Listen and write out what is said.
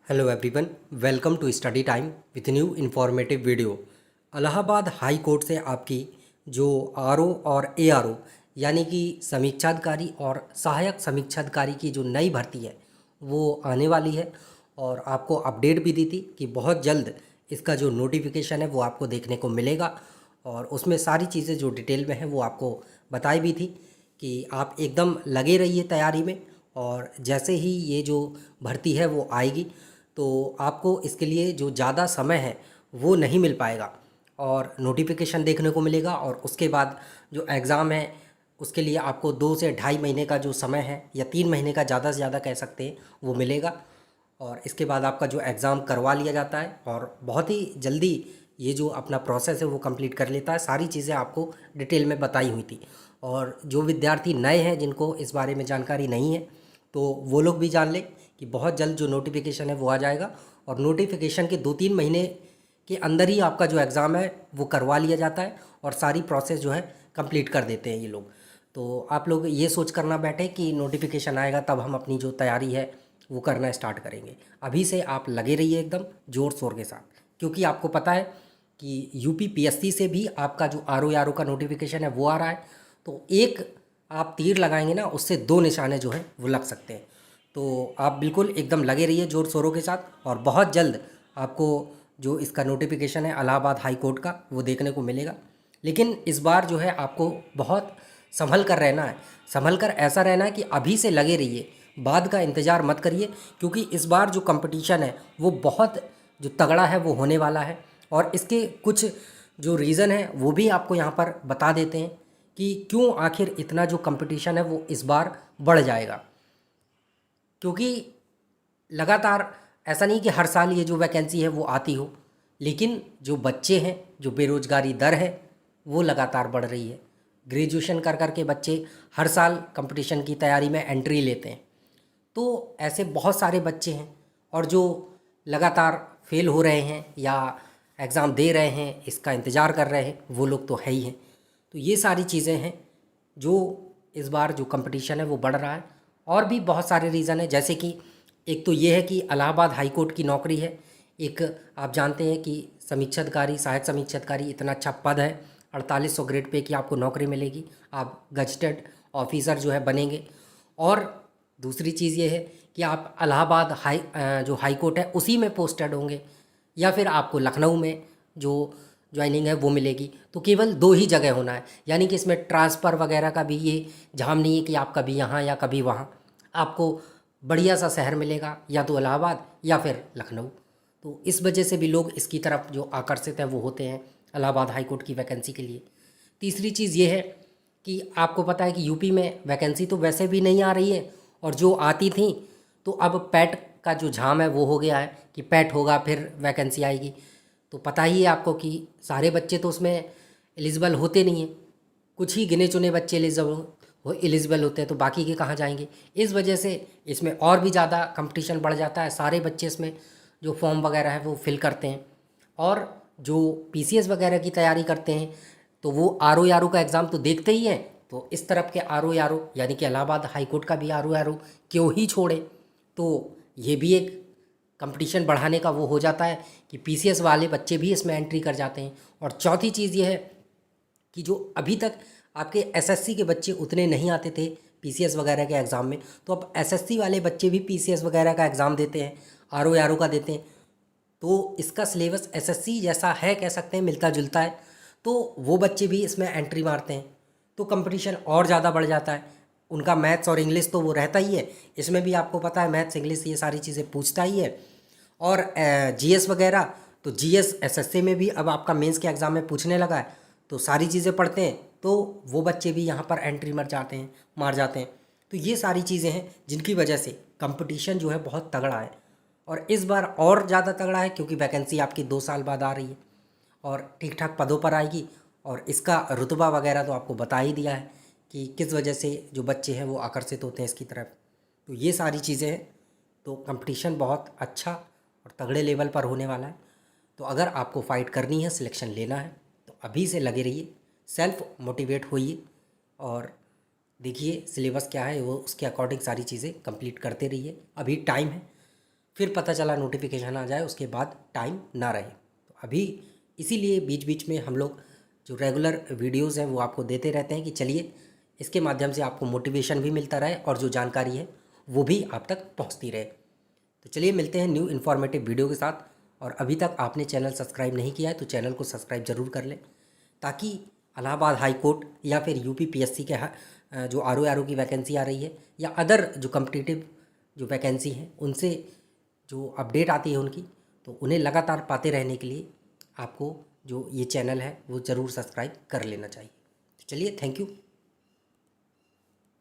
Hello everyone, welcome to study time with new informative video. Allahabad high court से आपकी जो RO और ARO यानी कि समीक्षाधिकारी और सहायक समीक्षाधिकारी की जो नई भर्ती है वो आने वाली है और आपको अपडेट भी दी थी कि बहुत जल्द इसका जो नोटिफिकेशन है वो आपको देखने को मिलेगा और उसमें सारी चीज़ें जो डिटेल में हैं वो आपको बताई भी थी कि आप एकदम लगे रहिए तैयारी में। और जैसे ही ये जो भर्ती है वो आएगी तो आपको इसके लिए जो ज़्यादा समय है वो नहीं मिल पाएगा और नोटिफिकेशन देखने को मिलेगा और उसके बाद जो एग्ज़ाम है उसके लिए आपको 2 से ढाई महीने का जो समय है या 3 महीने का ज़्यादा से ज़्यादा कह सकते हैं वो मिलेगा। और इसके बाद आपका जो एग्ज़ाम करवा लिया जाता है और बहुत ही जल्दी ये जो अपना प्रोसेस है वो कंप्लीट कर लेता है। सारी चीज़ें आपको डिटेल में बताई हुई थी और जो विद्यार्थी नए हैं जिनको इस बारे में जानकारी नहीं है तो वो लोग भी जान लें कि बहुत जल्द जो नोटिफिकेशन है वो आ जाएगा और नोटिफिकेशन के 2-3 महीने के अंदर ही आपका जो एग्ज़ाम है वो करवा लिया जाता है और सारी प्रोसेस जो है कंप्लीट कर देते हैं ये लोग। तो आप लोग ये सोच कर ना बैठे कि नोटिफिकेशन आएगा तब हम अपनी जो तैयारी है वो करना स्टार्ट करेंगे। अभी से आप लगे रहिए एकदम ज़ोर शोर के साथ, क्योंकि आपको पता है कि यूपी पीएससी से भी आपका जो आरओ का नोटिफिकेशन है वो आ रहा है। तो एक आप तीर लगाएंगे ना, उससे दो निशाने जो हैं वो लग सकते हैं। तो आप बिल्कुल एकदम लगे रहिए ज़ोर शोरों के साथ और बहुत जल्द आपको जो इसका नोटिफिकेशन है इलाहाबाद हाई कोर्ट का वो देखने को मिलेगा। लेकिन इस बार जो है आपको बहुत संभल कर रहना है, संभल कर ऐसा रहना है कि अभी से लगे रहिए, बाद का इंतज़ार मत करिए, क्योंकि इस बार जो कंपटीशन है वो बहुत जो तगड़ा है वो होने वाला है। और इसके कुछ जो रीज़न है वो भी आपको यहाँ पर बता देते हैं कि क्यों आखिर इतना जो कंपटीशन है वो इस बार बढ़ जाएगा। क्योंकि लगातार ऐसा नहीं कि हर साल ये जो वैकेंसी है वो आती हो, लेकिन जो बच्चे हैं, जो बेरोज़गारी दर है वो लगातार बढ़ रही है। ग्रेजुएशन कर कर के बच्चे हर साल कंपटीशन की तैयारी में एंट्री लेते हैं। तो ऐसे बहुत सारे बच्चे हैं और जो लगातार फेल हो रहे हैं या एग्ज़ाम दे रहे हैं, इसका इंतज़ार कर रहे हैं, वो लोग तो है ही हैं। तो ये सारी चीज़ें हैं जो इस बार जो कंपटीशन है वो बढ़ रहा है। और भी बहुत सारे रीज़न है, जैसे कि एक तो ये है कि इलाहाबाद हाई कोर्ट की नौकरी है। एक आप जानते हैं कि समीक्षाधिकारी, सहायक समीक्षाधिकारी इतना अच्छा पद है, 4800 ग्रेड पे की आपको नौकरी मिलेगी, आप गजटेड ऑफिसर जो है बनेंगे। और दूसरी चीज़ ये है कि आप इलाहाबाद जो हाई कोर्ट है उसी में पोस्टेड होंगे या फिर आपको लखनऊ में जो ज्वाइनिंग है वो मिलेगी। तो केवल दो ही जगह होना है, यानी कि इसमें ट्रांसफ़र वगैरह का भी ये झाम नहीं है कि आप कभी यहाँ या कभी वहाँ। आपको बढ़िया सा शहर मिलेगा, या तो इलाहाबाद या फिर लखनऊ। तो इस वजह से भी लोग इसकी तरफ जो आकर्षित हैं वो होते हैं इलाहाबाद हाई कोर्ट की वैकेंसी के लिए। तीसरी चीज़ ये है कि आपको पता है कि यूपी में वैकेंसी तो वैसे भी नहीं आ रही है और जो आती थी तो अब पैट का जो झाम है वो हो गया है कि पैट होगा फिर वैकेंसी आएगी। तो पता ही है आपको कि सारे बच्चे तो उसमें एलिजिबल होते नहीं हैं, कुछ ही गिने चुने बच्चे एलिजिबल होते हैं, तो बाकी के कहाँ जाएंगे। इस वजह से इसमें और भी ज़्यादा कंपटीशन बढ़ जाता है। सारे बच्चे इसमें जो फॉर्म वगैरह है वो फिल करते हैं और जो पीसीएस वगैरह की तैयारी करते हैं तो वो आरओ का एग्ज़ाम तो देखते ही हैं। तो इस तरफ के आरओ यानी कि इलाहाबाद हाई कोर्ट का भी आरओ क्यों ही छोड़े। तो ये भी एक कंपटीशन बढ़ाने का वो हो जाता है कि पीसीएस वाले बच्चे भी इसमें एंट्री कर जाते हैं। और चौथी चीज़ ये है कि जो अभी तक आपके एसएससी के बच्चे उतने नहीं आते थे पीसीएस वगैरह के एग्ज़ाम में, तो अब एसएससी वाले बच्चे भी पीसीएस वगैरह का एग्ज़ाम देते हैं, आरओ का देते हैं। तो इसका सिलेबस एसएससी जैसा है, कह सकते हैं मिलता जुलता है, तो वो बच्चे भी इसमें एंट्री मारते हैं। तो कंपटीशन और ज़्यादा बढ़ जाता है। उनका मैथ्स और इंग्लिश तो वो रहता ही है, इसमें भी आपको पता है मैथ्स इंग्लिश ये सारी चीज़ें पूछता ही है। और जीएस वगैरह, तो जीएस एसएससी में भी अब आपका मेंस के एग्ज़ाम में पूछने लगा है, तो सारी चीज़ें पढ़ते हैं, तो वो बच्चे भी यहाँ पर एंट्री मार जाते हैं। तो ये सारी चीज़ें हैं जिनकी वजह से कंपटीशन जो है बहुत तगड़ा है और इस बार और ज़्यादा तगड़ा है क्योंकि वैकेंसी आपकी 2 साल बाद आ रही है और ठीक ठाक पदों पर आएगी। और इसका रुतबा वगैरह तो आपको बता ही दिया है कि किस वजह से जो बच्चे हैं वो आकर्षित होते हैं इसकी तरफ। तो ये सारी चीज़ें हैं। तो कंपटीशन बहुत अच्छा और तगड़े लेवल पर होने वाला है। तो अगर आपको फ़ाइट करनी है, सिलेक्शन लेना है, तो अभी से लगे रहिए, सेल्फ मोटिवेट होइए और देखिए सिलेबस क्या है वो उसके अकॉर्डिंग सारी चीज़ें कंप्लीट करते रहिए। अभी टाइम है, फिर पता चला नोटिफिकेशन आ जाए, उसके बाद टाइम ना रहे। तो अभी इसीलिए बीच बीच में हम लोग जो रेगुलर वीडियोस हैं वो आपको देते रहते हैं कि चलिए इसके माध्यम से आपको मोटिवेशन भी मिलता रहे और जो जानकारी है वो भी आप तक पहुंचती रहे। तो चलिए मिलते हैं न्यू इन्फॉर्मेटिव वीडियो के साथ। और अभी तक आपने चैनल सब्सक्राइब नहीं किया है तो चैनल को सब्सक्राइब ज़रूर कर लें, ताकि इलाहाबाद हाई कोर्ट या फिर यूपीपीएससी के जो आर ओ की वैकेंसी आ रही है या अदर जो कम्पिटिटिव जो वैकेंसी हैं उनसे जो अपडेट आती है उनकी, तो उन्हें लगातार पाते रहने के लिए आपको जो ये चैनल है वो ज़रूर सब्सक्राइब कर लेना चाहिए। तो चलिए, थैंक यू।